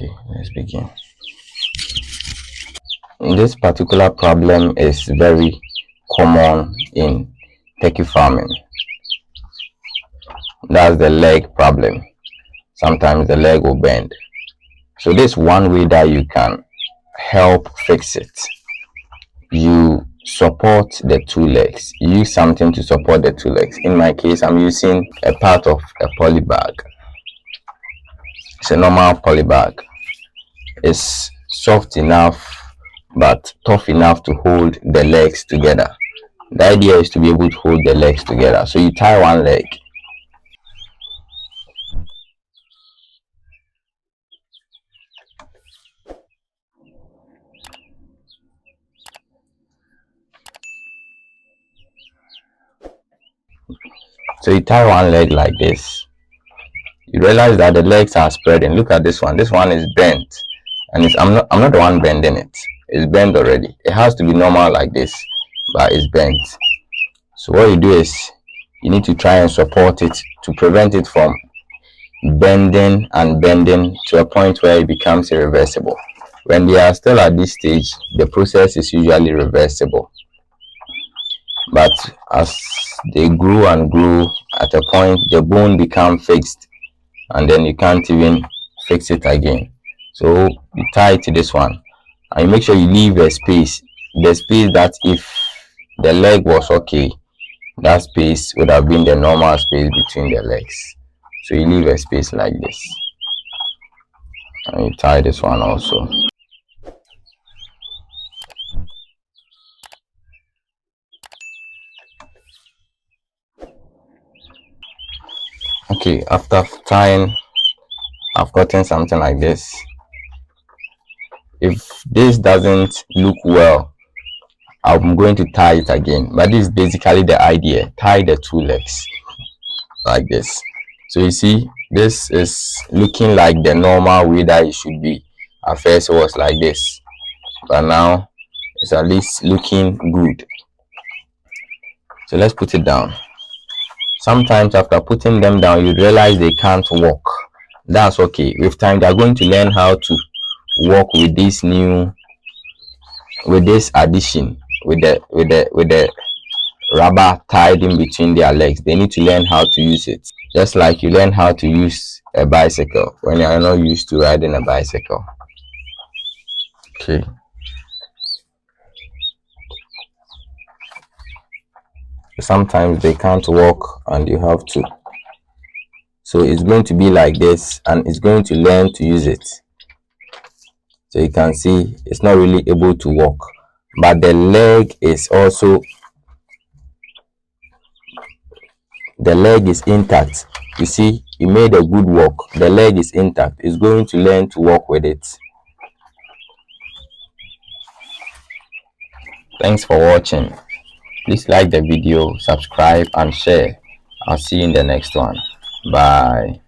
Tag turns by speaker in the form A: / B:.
A: Okay, let's begin. This particular problem is very common in turkey farming. That's the leg problem. Sometimes the leg will bend. So this one way that you can help fix it. You support the two legs. You use something to support the two legs. In my case, I'm using a part of a poly bag. It's a normal poly bag. It's soft enough but tough enough to hold the legs together. The idea is to be able to hold the legs together. So you tie one leg. So you tie one leg like this. You realize that the legs are spreading. Look at this one. This one is bent, and I'm not the one bending it. It's bent already. It has to be normal like this, but it's bent. So what you do is you need to try and support it to prevent it from bending and bending to a point where it becomes irreversible. When they are still at this stage, the process is usually reversible. But as they grow and grow, at a point the bone becomes fixed, and then you can't even fix it again. So you tie it to this one, and you make sure you leave a space. The space that if the leg was okay, that space would have been the normal space between the legs. So you leave a space like this, and you tie this one also. Okay, after tying, I've gotten something like this. If this doesn't look well, I'm going to tie it again. But this is basically the idea. Tie the two legs like this. So you see, this is looking like the normal way that it should be. At first it was like this, but now it's at least looking good. So let's put it down. Sometimes after putting them down, you realize they can't walk. That's okay. With time, they're going to learn how to walk with this addition, with the rubber tied in between their legs. They need to learn how to use it, just like you learn how to use a bicycle when you are not used to riding a bicycle. Okay. Sometimes they can't walk and you have to. So it's going to be like this, and it's going to learn to use it. So you can see it's not really able to walk, but the leg is intact. You see, you made a good walk. The leg is intact. It's going to learn to walk with it. Thanks for watching. Please like the video, subscribe and share. I'll see you in the next one. Bye.